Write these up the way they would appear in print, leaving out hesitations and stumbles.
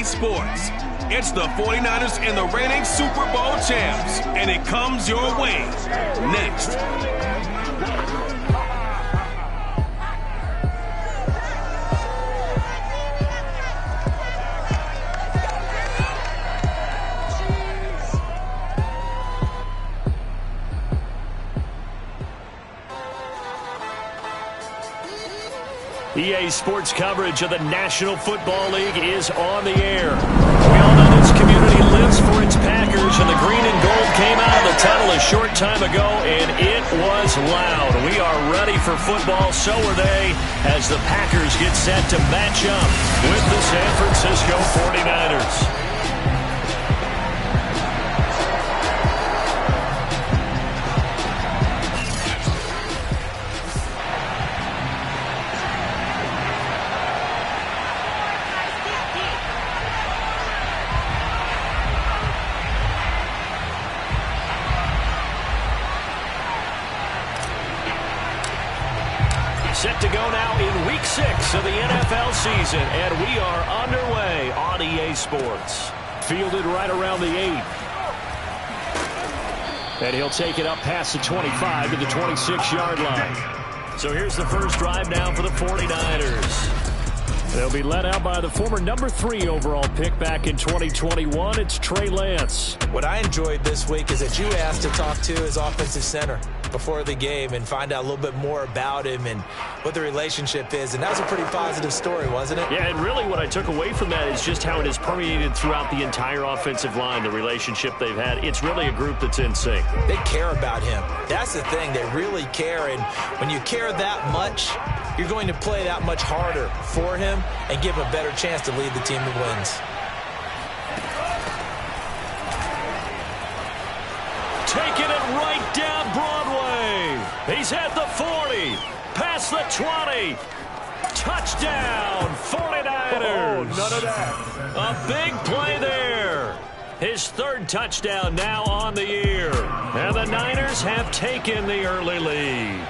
EA Sports. It's the 49ers and the reigning Super Bowl champs, and it comes your way next. EA Sports coverage of the National Football League is on the air. We all know this community lives for its Packers, and the green and gold came out of the tunnel a short time ago, and it was loud. We are ready for football, so are they, as the Packers get set to match up with the San Francisco 49ers. Set to go now in Week 6 of the NFL season, and we are underway on EA Sports. Fielded right around the 8. And he'll take it up past the 25 to the 26-yard line. So here's the first drive now for the 49ers. They'll be led out by the former number 3 overall pick back in 2021. It's Trey Lance. What I enjoyed this week is that you asked to talk to his offensive center before the game and find out a little bit more about him and what the relationship is. And that was a pretty positive story, wasn't it? Yeah, and really what I took away from that is just how it has permeated throughout the entire offensive line, the relationship they've had. It's really a group that's in sync. They care about him. That's the thing. They really care. And when you care that much, you're going to play that much harder for him and give him a better chance to lead the team to wins. Taking it right down Broadway. He's at the 40, past the 20. Touchdown, 49ers. Oh, none of that. A big play there. His third touchdown now on the year. And the Niners have taken the early lead.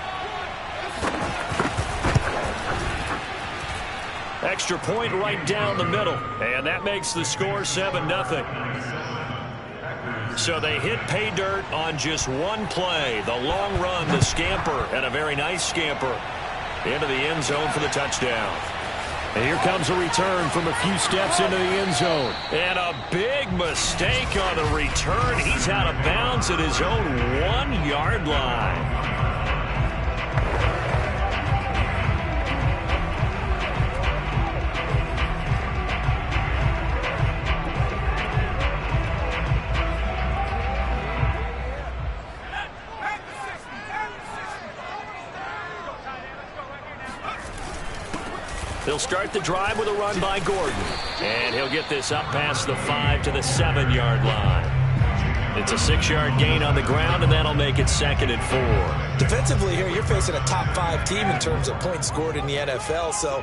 Extra point right down the middle. And that makes the score 7-0. So they hit pay dirt on just one play. The long run, the scamper, and a very nice scamper into the end zone for the touchdown. And here comes a return from a few steps into the end zone. And a big mistake on the return. He's out of bounds at his own 1-yard line. He'll start the drive with a run by Gordon. And he'll get this up past the 5 to the 7-yard line. It's a 6-yard gain on the ground, and that'll make it 2nd and 4. Defensively here, you're facing a top 5 team in terms of points scored in the NFL. So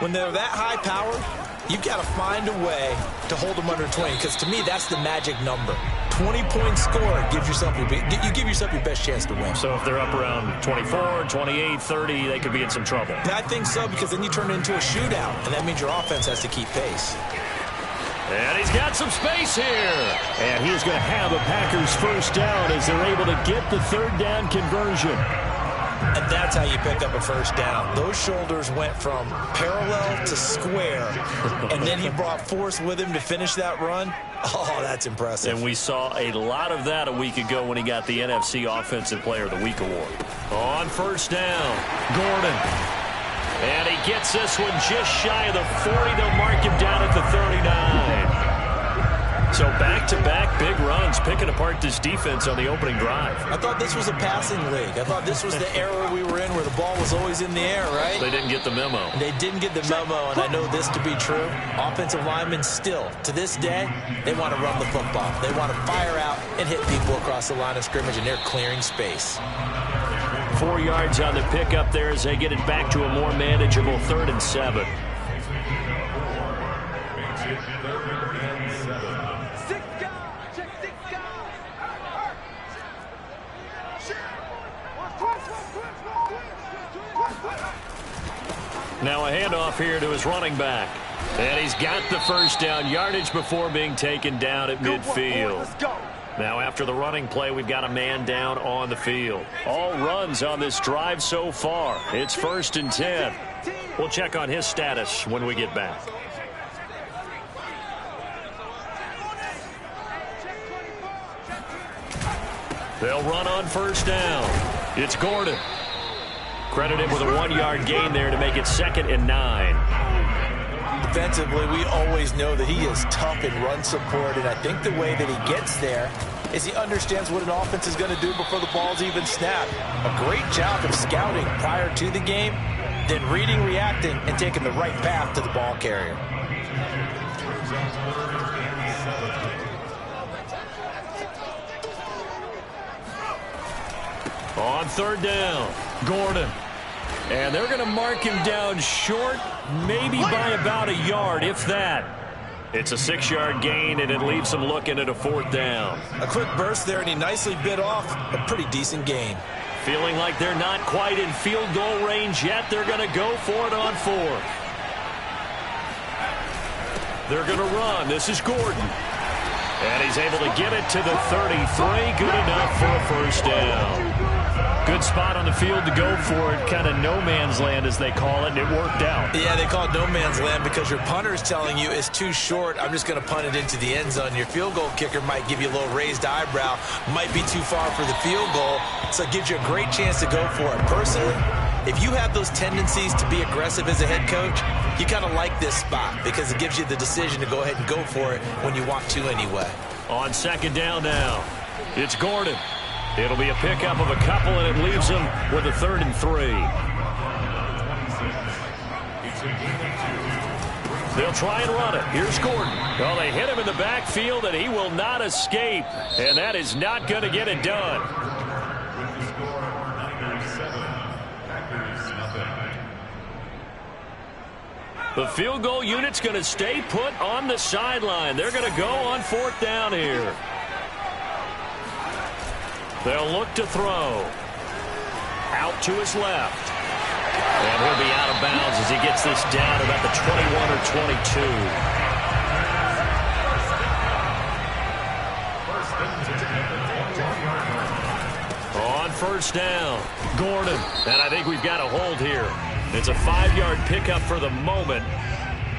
when they're that high powered, you've got to find a way to hold them under 20. Because to me, that's the magic number. 20-point score gives yourself you give yourself your best chance to win. So if they're up around 24, 28, 30, they could be in some trouble. I think so, because then you turn it into a shootout, and that means your offense has to keep pace. And he's got some space here. And he's going to have a Packers first down as they're able to get the third down conversion. And that's how you pick up a first down. Those shoulders went from parallel to square, and then he brought force with him to finish that run. Oh, that's impressive. And we saw a lot of that a week ago when he got the NFC Offensive Player of the Week award. On first down, Gordon. And he gets this one just shy of the 40. They'll mark him down at the 39. So back-to-back big runs, picking apart this defense on the opening drive. I thought this was a passing league. I thought this was the era we were in where the ball was always in the air, right? They didn't get the memo. They didn't get the memo, and I know this to be true. Offensive linemen still, to this day, they want to run the football. They want to fire out and hit people across the line of scrimmage, and they're clearing space. 4 yards on the pickup there as they get it back to a more manageable 3rd and 7. Now a handoff here to his running back. And he's got the first down, yardage before being taken down at midfield. Now after the running play, we've got a man down on the field. All runs on this drive so far. It's 1st and 10. We'll check on his status when we get back. They'll run on 1st down. It's Gordon. Credited with a 1-yard gain there to make it 2nd and 9. Defensively, we always know that he is tough in run support, and I think the way that he gets there is he understands what an offense is going to do before the ball's even snapped. A great job of scouting prior to the game, then reading, reacting, and taking the right path to the ball carrier. On 3rd down, Gordon. And they're going to mark him down short, maybe by about a yard, if that. It's a 6-yard gain, and it leaves him looking at a 4th down. A quick burst there, and he nicely bit off a pretty decent gain. Feeling like they're not quite in field goal range yet, they're going to go for it on 4th. They're going to run. This is Gordon. And he's able to get it to the 33. Good enough for a 1st down. Good spot on the field to go for it. Kind of no man's land, as they call it, and it worked out. Yeah, they call it no man's land because your punter is telling you it's too short. I'm just going to punt it into the end zone. Your field goal kicker might give you a little raised eyebrow. Might be too far for the field goal, so it gives you a great chance to go for it. Personally, if you have those tendencies to be aggressive as a head coach, you kind of like this spot because it gives you the decision to go ahead and go for it when you want to anyway. On 2nd down now, it's Gordon. It'll be a pickup of a couple, and it leaves him with a 3rd and 3. They'll try and run it. Here's Gordon. Well, they hit him in the backfield, and he will not escape. And that is not going to get it done. The field goal unit's going to stay put on the sideline. They're going to go on 4th down here. They'll look to throw. Out to his left. And he'll be out of bounds as he gets this down about the 21 or 22. On 1st down, Gordon. And I think we've got a hold here. It's a 5-yard pickup for the moment.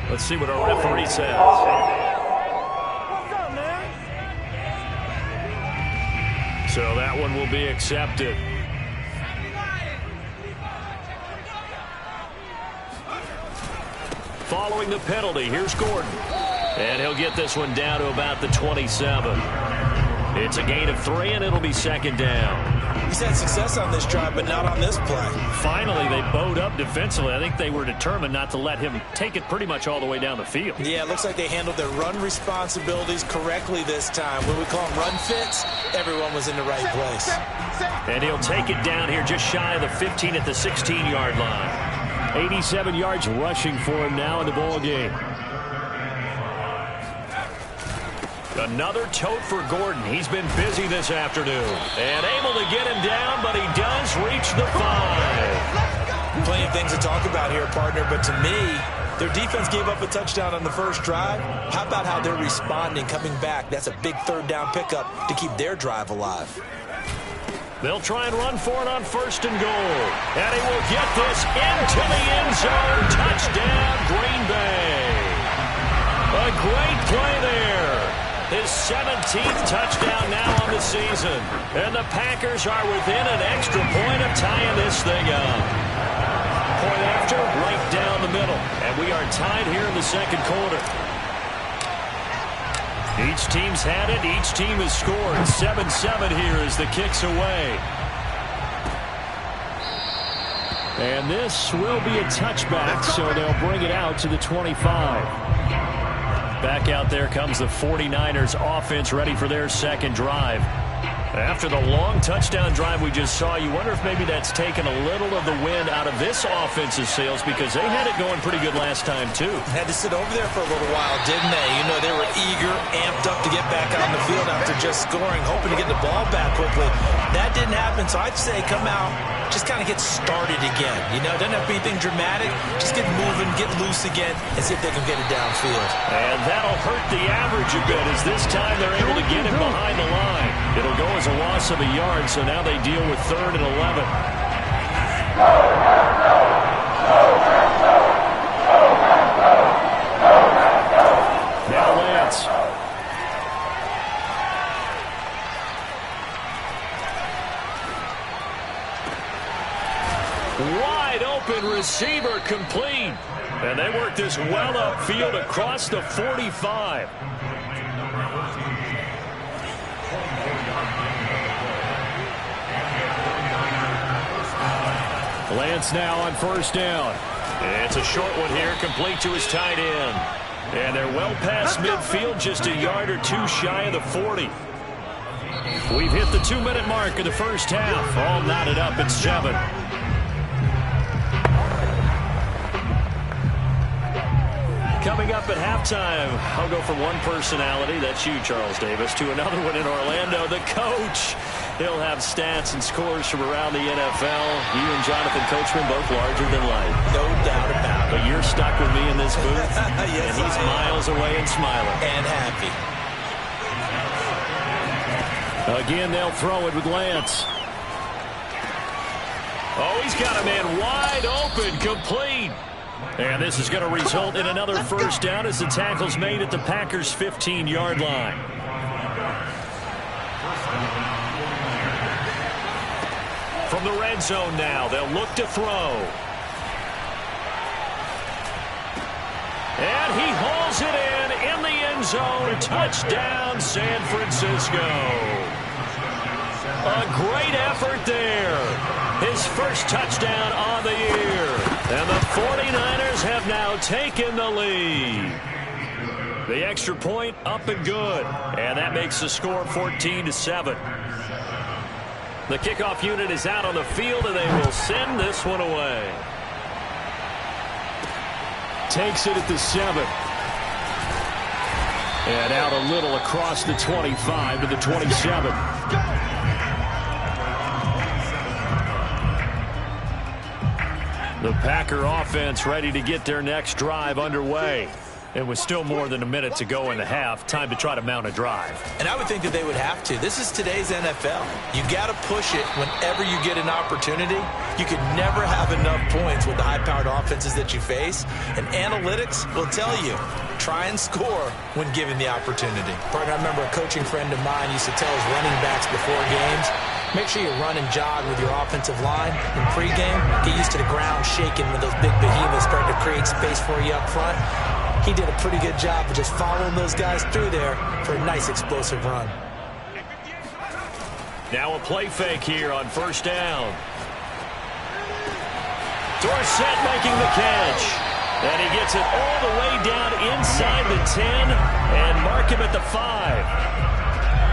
Let's see what our referee says. So that one will be accepted. Following the penalty, here's Gordon. And he'll get this one down to about the 27. It's a gain of 3, and it'll be 2nd down. He's had success on this drive, but not on this play. Finally, they bowed up defensively. I think they were determined not to let him take it pretty much all the way down the field. Yeah, it looks like they handled their run responsibilities correctly this time. When we call them run fits, everyone was in the right place. And he'll take it down here just shy of the 15 at the 16-yard line. 87 yards rushing for him now in the ball game. Another tote for Gordon. He's been busy this afternoon. And able to get him down, but he does reach the 5. Plenty of things to talk about here, partner, but to me, their defense gave up a touchdown on the first drive. How about how they're responding, coming back? That's a big 3rd down pickup to keep their drive alive. They'll try and run for it on 1st and goal. And he will get this into the end zone. Touchdown, Green Bay. A great play there. His 17th touchdown now on the season. And the Packers are within an extra point of tying this thing up. Point after, right down the middle. And we are tied here in the 2nd quarter. Each team's had it. Each team has scored. 7-7 here as the kick's away. And this will be a touchback, so they'll bring it out to the 25. Back out there comes the 49ers offense, ready for their 2nd drive. After the long touchdown drive we just saw, you wonder if maybe that's taken a little of the wind out of this offense's sails, because they had it going pretty good last time, too. Had to sit over there for a little while, didn't they? You know, they were eager, amped up to get back on the field after just scoring, hoping to get the ball back quickly. That didn't happen, so I'd say come out, just kind of get started again. You know, it doesn't have to be anything dramatic. Just get moving, get loose again, and see if they can get it downfield. And that'll hurt the average a bit, as this time they're able to get him behind the line. It'll go as a loss of a yard, so now they deal with 3rd and 11. Now Lance. Wide open receiver complete. And they work this well upfield across the 45. Lance now on 1st down. It's a short one here, complete to his tight end. And they're well past midfield, just a yard or 2 shy of the 40. We've hit the 2-minute mark of the first half. All knotted up at 7. Coming up at halftime, I'll go from one personality, that's you, Charles Davis, to another one in Orlando, the coach. He'll have stats and scores from around the NFL. You and Jonathan Coachman both larger than life. No doubt about it. But you're stuck with me in this booth, yes, and he's miles away and smiling. And happy. Again, they'll throw it with Lance. Oh, he's got a man wide open, complete. And this is going to result in another first down as the tackle's made at the Packers' 15-yard line. From the red zone now, they'll look to throw. And he hauls it in the end zone. Touchdown, San Francisco. A great effort there. His first touchdown on the year. And the 49ers have now taken the lead. The extra point up and good. And that makes the score 14-7. The kickoff unit is out on the field, and they will send this one away. Takes it at the 7. And out a little across the 25 to the 27. The Packer offense ready to get their next drive underway. And with still more than a minute to go in the half, time to try to mount a drive. And I would think that they would have to. This is today's NFL. You got to push it whenever you get an opportunity. You could never have enough points with the high-powered offenses that you face. And analytics will tell you, try and score when given the opportunity. Partner, I remember a coaching friend of mine used to tell his running backs before games, make sure you run and jog with your offensive line in pregame. Get used to the ground shaking when those big behemoths start to create space for you up front. He did a pretty good job of just following those guys through there for a nice explosive run. Now a play fake here on 1st down. Dorsett making the catch. And he gets it all the way down inside the 10 and mark him at the 5.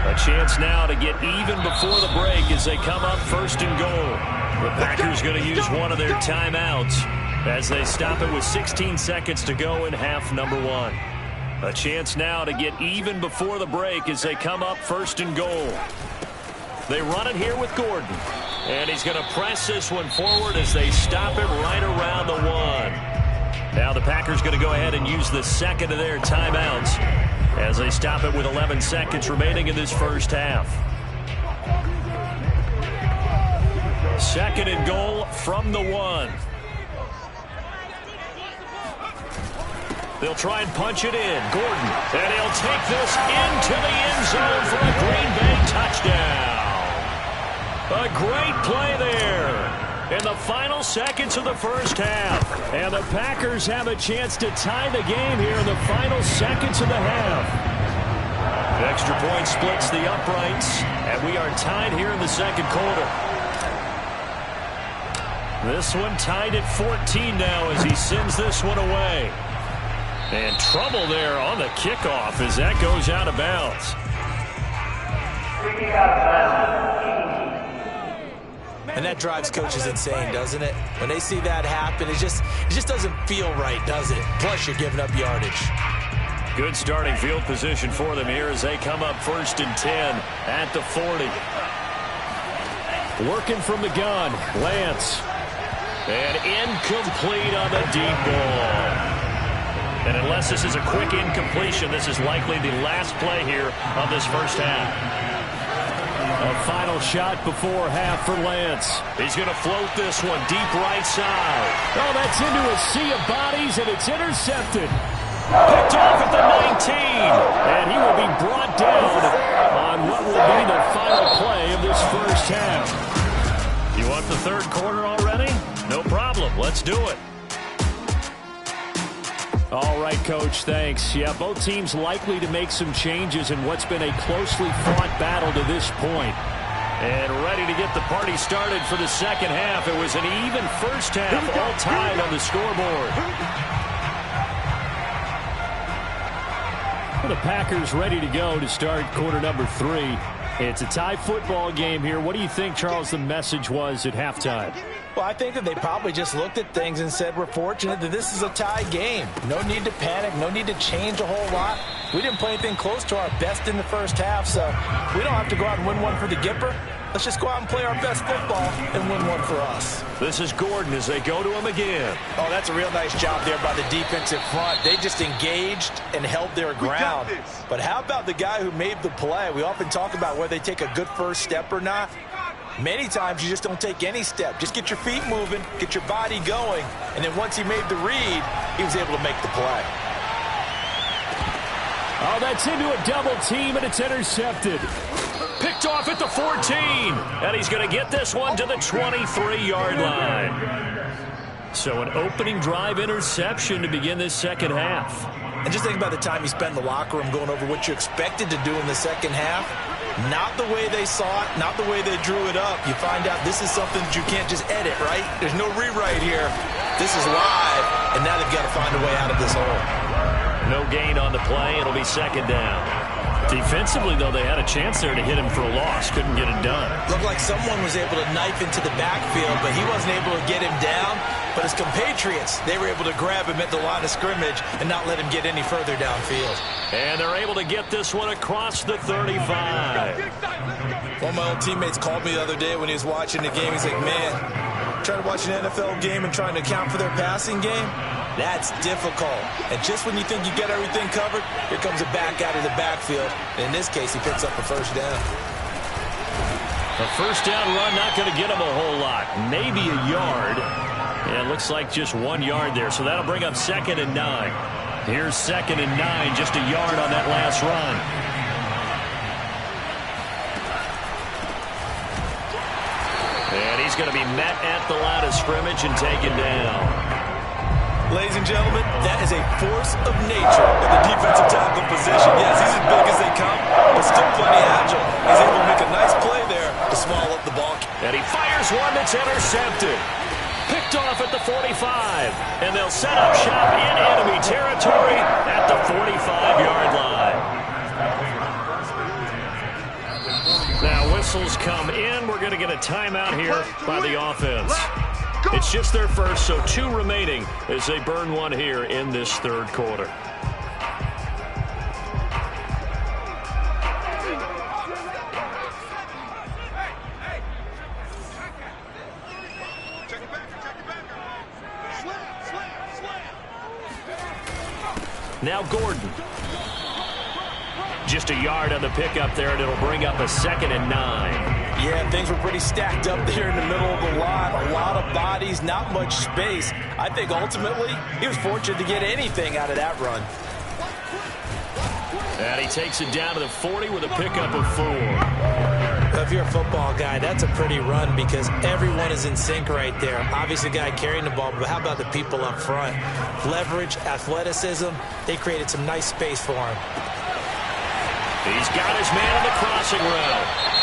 A chance now to get even before the break as they come up 1st and goal. The Packers going to use one of their timeouts as they stop it with 16 seconds to go in half number 1. A chance now to get even before the break as they come up 1st and goal. They run it here with Gordon. And he's going to press this one forward as they stop it right around the 1. Now the Packers going to go ahead and use the second of their timeouts as they stop it with 11 seconds remaining in this first half. 2nd and goal from the 1. They'll try and punch it in. Gordon. And he'll take this into the end zone for a Green Bay touchdown. A great play there in the final seconds of the first half. And the Packers have a chance to tie the game here in the final seconds of the half. The extra point splits the uprights, and we are tied here in the 2nd quarter. This one tied at 14 now as he sends this one away. And trouble there on the kickoff as that goes out of bounds. And that drives coaches insane, doesn't it? When they see that happen, it just doesn't feel right, does it? Plus, you're giving up yardage. Good starting field position for them here as they come up 1st and 10 at the 40. Working from the gun, Lance. And incomplete on the deep ball. And unless this is a quick incompletion, this is likely the last play here of this first half. A final shot before half for Lance. He's going to float this one deep right side. Oh, that's into a sea of bodies, and it's intercepted. Picked off at the 19. And he will be brought down on what will be the final play of this first half. You want the third quarter already? No problem. Let's do it. All right, Coach, thanks. Yeah, both teams likely to make some changes in what's been a closely fought battle to this point. And ready to get the party started for the second half. It was an even first half, all tied on the scoreboard. The Packers ready to go to start quarter number 3. It's a tie football game here. What do you think, Charles, the message was at halftime? Well, I think that they probably just looked at things and said, we're fortunate that this is a tie game. No need to panic. No need to change a whole lot. We didn't play anything close to our best in the first half, so we don't have to go out and win one for the Gipper. Let's just go out and play our best football and win one for us. This is Gordon as they go to him again. Oh, that's a real nice job there by the defensive front. They just engaged and held their ground. But how about the guy who made the play? We often talk about whether they take a good first step or not. Many times you just don't take any step. Just get your feet moving, get your body going, and then once he made the read, he was able to make the play. Oh, that's into a double team, and it's intercepted. Picked off at the 14, and he's going to get this one to the 23-yard line. So an opening drive interception to begin this second half. And just think about the time you spent in the locker room going over what you expected to do in the second half. Not the way they saw it, not the way they drew it up. You find out this is something that you can't just edit, right? There's no rewrite here. This is live, and now they've got to find a way out of this hole. No gain on the play. It'll be second down. Defensively, though, they had a chance there to hit him for a loss. Couldn't get it done. Looked like someone was able to knife into the backfield, but he wasn't able to get him down. But his compatriots, they were able to grab him at the line of scrimmage and not let him get any further downfield. And they're able to get this one across the 35. One of my old teammates called me the other day when he was watching the game. He's like, man, trying to watch an NFL game and trying to account for their passing game? That's difficult. And just when you think you get everything covered, here comes a back out of the backfield. And in this case, he picks up a first down. A first down run not going to get him a whole lot. Maybe a yard. And it looks like just 1 yard there. So that'll bring up 2nd and 9. Here's 2nd and 9, just a yard on that last run. And he's going to be met at the line of scrimmage and taken down. Ladies and gentlemen, that is a force of nature at the defensive tackle position. Yes, he's as big as they come, but still plenty agile. He's able to make a nice play there to swallow up the ball. And he fires one that's intercepted. Picked off at the 45. And they'll set up shop in enemy territory at the 45-yard line. Now whistles come in. We're going to get a timeout here by the offense. It's just their first, so 2 remaining as they burn one here in this third quarter. Now Gordon. Just a yard on the pickup there, and it'll bring up a 2nd and 9. Yeah, things were pretty stacked up there in the middle of the line. A lot of bodies, not much space. I think ultimately he was fortunate to get anything out of that run. And he takes it down to the 40 with a pickup of 4. If you're a football guy, that's a pretty run because everyone is in sync right there. Obviously, the guy carrying the ball, but how about the people up front? Leverage, athleticism, they created some nice space for him. He's got his man on the crossing route.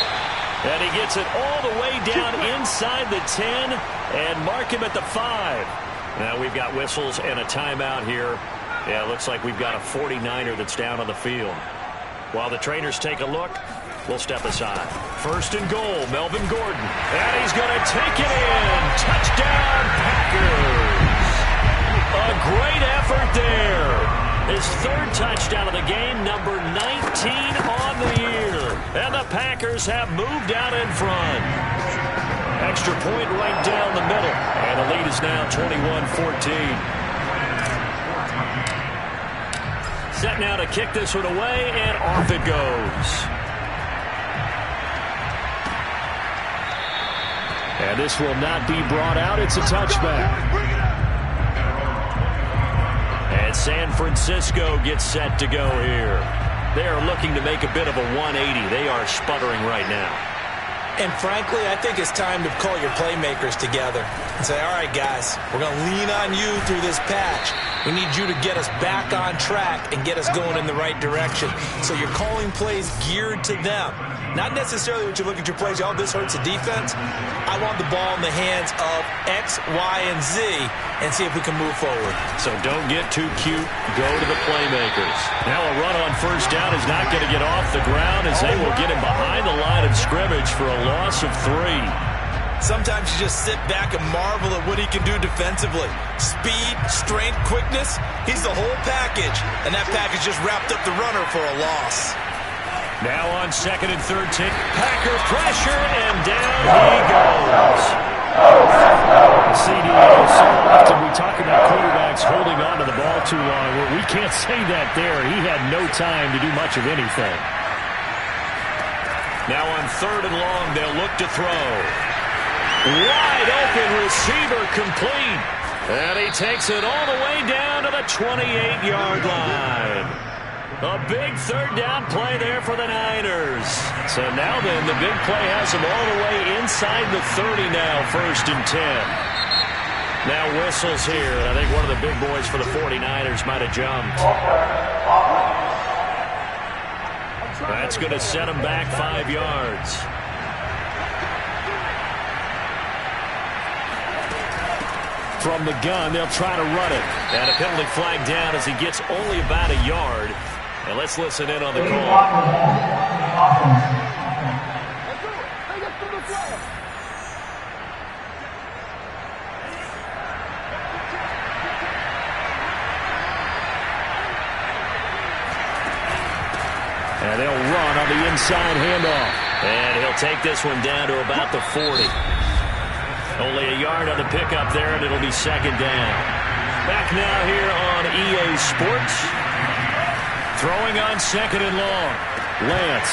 And he gets it all the way down inside the 10 and mark him at the 5. Now we've got whistles and a timeout here. Yeah, it looks like we've got a 49er that's down on the field. While the trainers take a look, will step aside. First and goal, Melvin Gordon. And he's going to take it in. Touchdown, Packers. A great effort there. His third touchdown of the game, number 19 on the year. And the Packers have moved out in front. Extra point right down the middle. And the lead is now 21-14. Set now to kick this one away, and off it goes. And this will not be brought out. It's a touchback. And San Francisco gets set to go here. They are looking to make a bit of a 180. They are sputtering right now. And frankly, I think it's time to call your playmakers together and say, all right, guys, we're going to lean on you through this patch. We need you to get us back on track and get us going in the right direction. So you're calling plays geared to them. Not necessarily when you look at your plays, oh, this hurts the defense. I want the ball in the hands of X, Y, and Z and see if we can move forward. So don't get too cute. Go to the playmakers. Now a run on first down is not going to get off the ground as they will get him behind the line of scrimmage for a loss of 3. Sometimes you just sit back and marvel at what he can do defensively. Speed, strength, quickness, he's the whole package. And that package just wrapped up the runner for a loss. Now on second and third tick, Packer pressure, and down he goes. CDO, so often we talk about quarterbacks holding on to the ball too long. Well, we can't say that there. He had no time to do much of anything. Now on third and long, they'll look to throw. Wide open receiver complete. And he takes it all the way down to the 28-yard line. A big third down play there for the Niners. So now then, the big play has him all the way inside the 30 now, first and 10. Now whistles here. I think one of the big boys for the 49ers might have jumped. That's going to set him back 5 yards. From the gun, they'll try to run it. And a penalty flag down as he gets only about a yard. And let's listen in on the call. And they'll run on the inside handoff. And he'll take this one down to about the 40. Only a yard on the pickup there, and it'll be second down. Back now here on EA Sports. Throwing on second and long. Lance.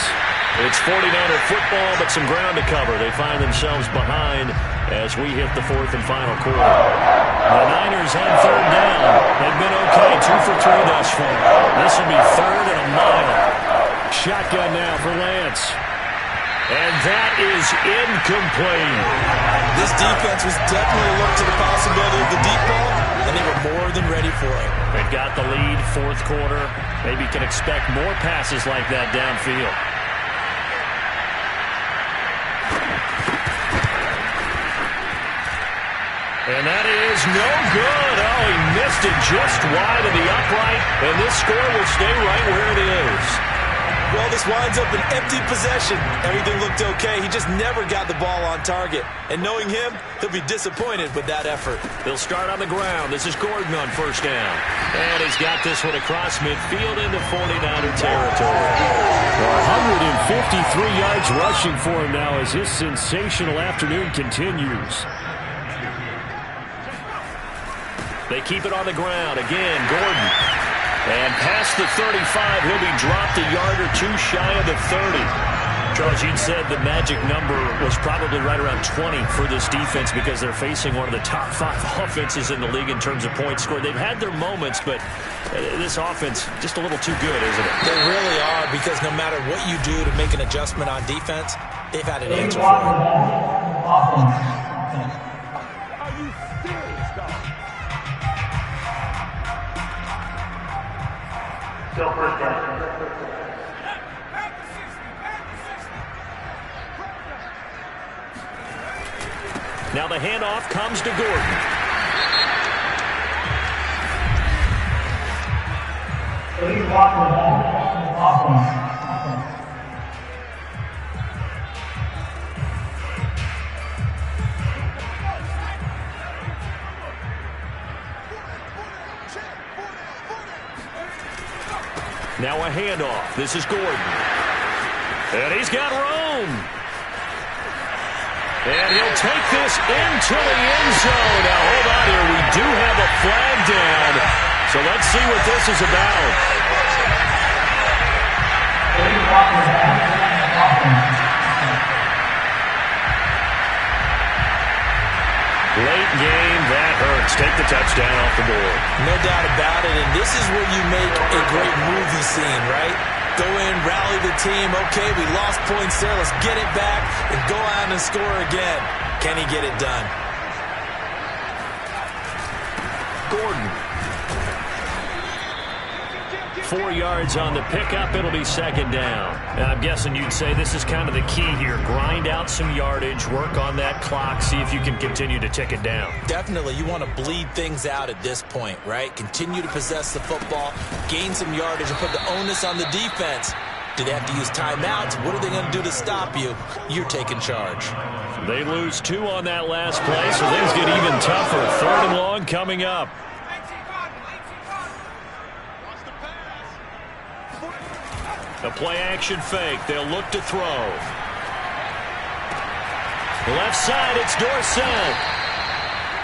It's 49er football, but some ground to cover. They find themselves behind as we hit the fourth and final quarter. The Niners on third down. They've been okay, 2 for 3 thus far. This will be third and a mile. Shotgun now for Lance. And that is incomplete. This defense was definitely alert to the possibility of the deep ball, and they were more than ready for it. They've got the lead, fourth quarter. Maybe can expect more passes like that downfield. And that is no good. Oh, he missed it just wide of the upright, and this score will stay right where it is. Well, this winds up an empty possession. Everything looked okay. He just never got the ball on target. And knowing him, he'll be disappointed with that effort. They'll start on the ground. This is Gordon on first down. And he's got this one across midfield into 49er territory. 153 yards rushing for him now as his sensational afternoon continues. They keep it on the ground. Again, Gordon. And past the 35, he'll be dropped a yard or two shy of the 30. Charles, you'd said the magic number was probably right around 20 for this defense because they're facing one of the top 5 offenses in the league in terms of points scored. They've had their moments, but this offense just a little too good, isn't it? They really are, because no matter what you do to make an adjustment on defense, they've had an answer for it. Still first down. Now the handoff comes to Gordon. Now a handoff. This is Gordon. And he's got room. And he'll take this into the end zone. Now, hold on here. We do have a flag down. So let's see what this is about. Late game, that hurts. Take the touchdown off the board. No doubt about it, and this is where you make a great movie scene, right? Go in, rally the team. Okay, we lost points there. Let's get it back and go out and score again. Can he get it done? Gordon. 4 yards on the pickup. It'll be second down. And I'm guessing you'd say this is kind of the key here. Grind out some yardage, work on that clock, see if you can continue to tick it down. Definitely. You want to bleed things out at this point, right? Continue to possess the football, gain some yardage, and put the onus on the defense. Do they have to use timeouts? What are they going to do to stop you? You're taking charge. They lose 2 on that last play, so things get even tougher. 3rd and long coming up. The play-action fake. They'll look to throw. Left side, it's Dorsett.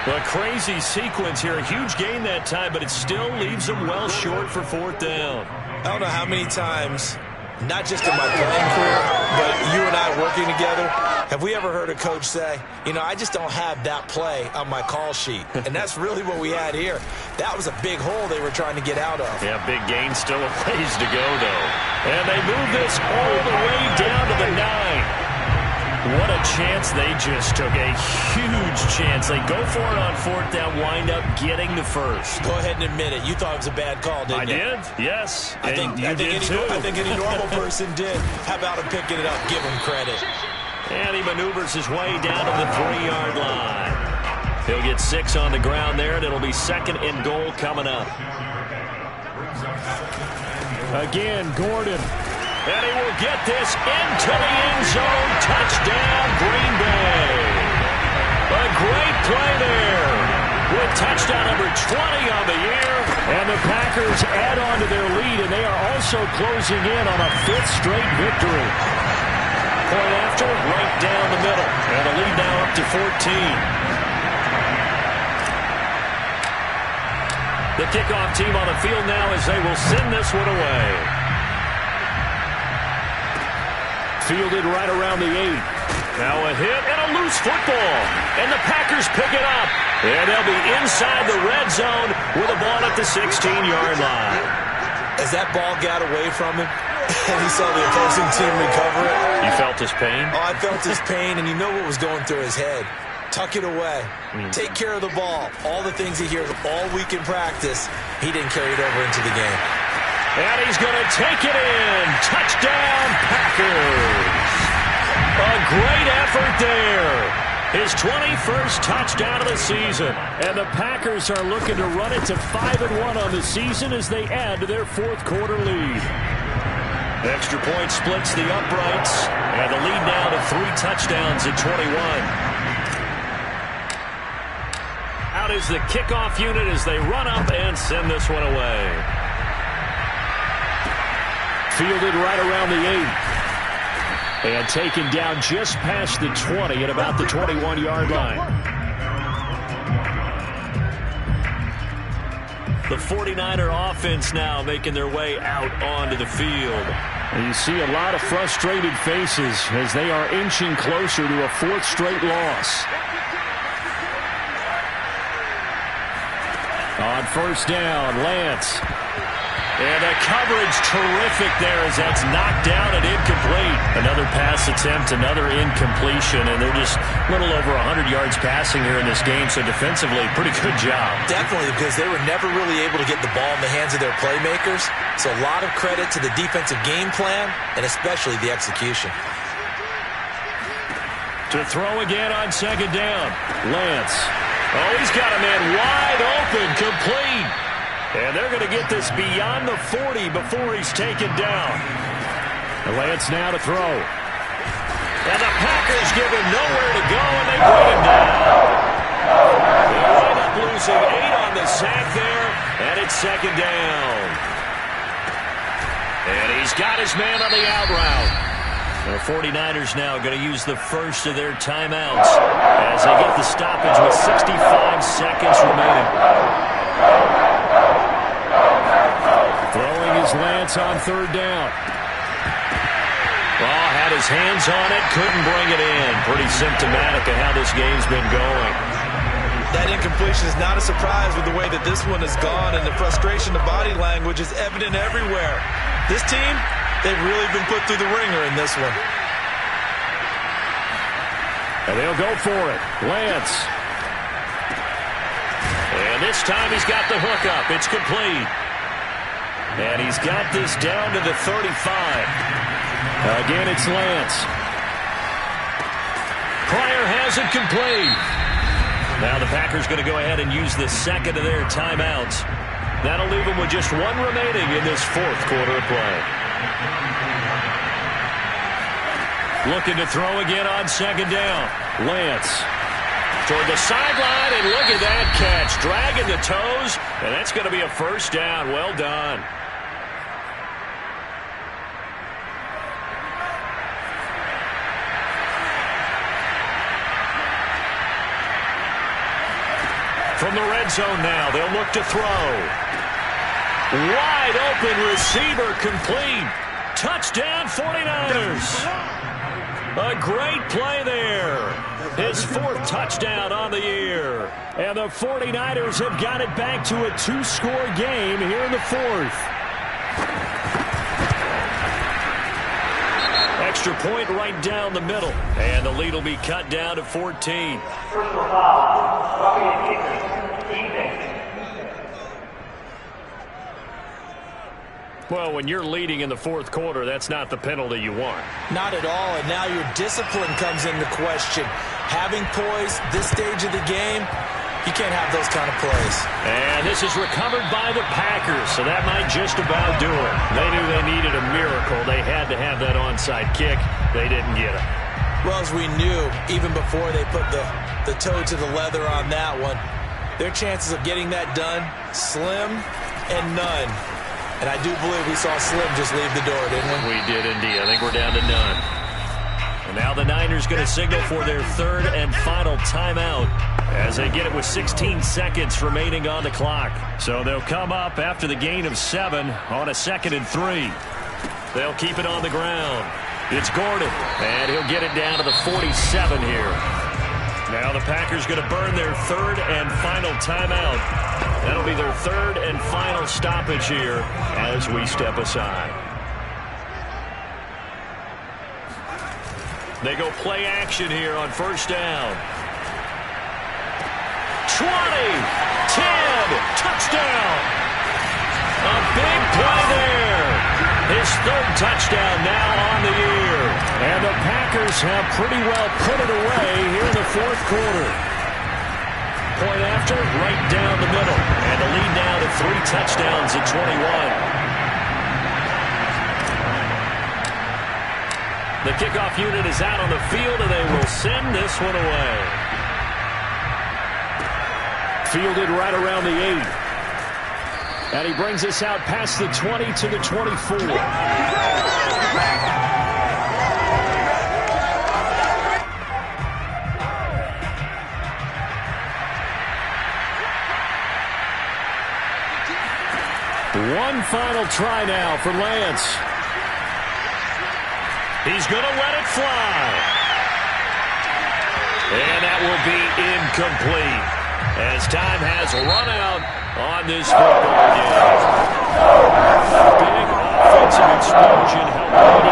A crazy sequence here. A huge gain that time, but it still leaves them well short for 4th down. I don't know how many times, not just in my playing career, but you and I working together, have we ever heard a coach say, you know, I just don't have that play on my call sheet. And that's really what we had here. That was a big hole they were trying to get out of. Yeah, big gain, still a ways to go, though. And they move this all the way down to the 9. What a chance they just took. A huge chance. They go for it on 4th down, wind up getting the first. Go ahead and admit it. You thought it was a bad call, didn't you? I did, yes. I think any normal person did. How about him picking it up? Give him credit. And he maneuvers his way down to the 3-yard line. He'll get 6 on the ground there, and it'll be 2nd and goal coming up. Again, Gordon. And he will get this into the end zone. Touchdown, Green Bay. A great play there. With touchdown number 20 on the year. And the Packers add on to their lead, and they are also closing in on a 5th straight victory. Point after, right down the middle. And the lead now up to 14. The kickoff team on the field now as they will send this one away. Fielded right around the 8. Now a hit and a loose football. And the Packers pick it up. And they'll be inside the red zone with a ball at the 16-yard line. As that ball got away from him, and he saw the opposing team recover it. You felt his pain? Oh, I felt his pain, and you know what was going through his head. Tuck it away. Take care of the ball. All the things he hears all week in practice, he didn't carry it over into the game. And he's going to take it in. Touchdown, Packers. A great effort there. His 21st touchdown of the season. And the Packers are looking to run it to 5-1 on the season as they add to their 4th quarter lead. Extra point splits the uprights. And the lead now to 3 touchdowns at 21. Out is the kickoff unit as they run up and send this one away. Fielded right around the 8. And taken down just past the 20 at about the 21-yard line. The 49er offense now making their way out onto the field. And you see a lot of frustrated faces as they are inching closer to a 4th straight loss. On 1st down, Lance. And the coverage terrific there as that's knocked down and incomplete. Another pass attempt, another incompletion, and they're just a little over 100 yards passing here in this game, so defensively, pretty good job. Definitely, because they were never really able to get the ball in the hands of their playmakers, so a lot of credit to the defensive game plan and especially the execution. To throw again on 2nd down, Lance. Oh, he's got a man wide open, complete. And they're going to get this beyond the 40 before he's taken down. Lance now to throw. And the Packers give him nowhere to go, and they bring him down. They wind up losing 8 on the sack there, and it's 2nd down. And he's got his man on the out route. The 49ers now going to use the first of their timeouts as they get the stoppage with 65 seconds remaining. Throwing is Lance on third down. Well, had his hands on it, couldn't bring it in. Pretty symptomatic of how this game's been going. That incompletion is not a surprise with the way that this one has gone, and the frustration, the body language is evident everywhere. This team, they've really been put through the ringer in this one. And they'll go for it. Lance. And this time he's got the hook up. It's complete. And he's got this down to the 35. Again, it's Lance. Pryor has it complete. Now the Packers going to go ahead and use the second of their timeouts. That'll leave them with just one remaining in this fourth quarter of play. Looking to throw again on second down. Lance. Toward the sideline, and look at that catch. Dragging the toes, and that's going to be a first down. Well done. From the red zone now, they'll look to throw. Wide open receiver complete. Touchdown 49ers. A great play there. His fourth touchdown on the year. And the 49ers have got it back to a two-score game here in the fourth. Extra point right down the middle. And the lead will be cut down to 14. Personal foul. Roughing and kicker. Defense. Well, when you're leading in the fourth quarter, that's not the penalty you want. Not at all, and now your discipline comes into question. Having poise this stage of the game, you can't have those kind of plays. And this is recovered by the Packers, so that might just about do it. They knew they needed a miracle. They had to have that onside kick. They didn't get it. Well, as we knew, even before they put the toe to the leather on that one, their chances of getting that done, slim and none. And I do believe we saw Slim just leave the door, didn't we? We did indeed. I think we're down to none. And now the Niners going to signal for their third and final timeout as they get it with 16 seconds remaining on the clock. So they'll come up after the gain of 7 on a 2nd and 3. They'll keep it on the ground. It's Gordon, and he'll get it down to the 47 here. Now the Packers going to burn their third and final timeout. That'll be their third and final stoppage here as we step aside. They go play action here on first down. 20, 10, touchdown. A big play there. His third touchdown now on the year. And the Packers have pretty well put it away here in the fourth quarter. Point after, right down the middle. And the lead now to 3 touchdowns at 21. The kickoff unit is out on the field, and they will send this one away. Fielded right around the 8. And he brings us out past the 20 to the 24. One final try now for Lance. He's going to let it fly. And that will be incomplete as time has run out on this football game. Big offensive explosion helped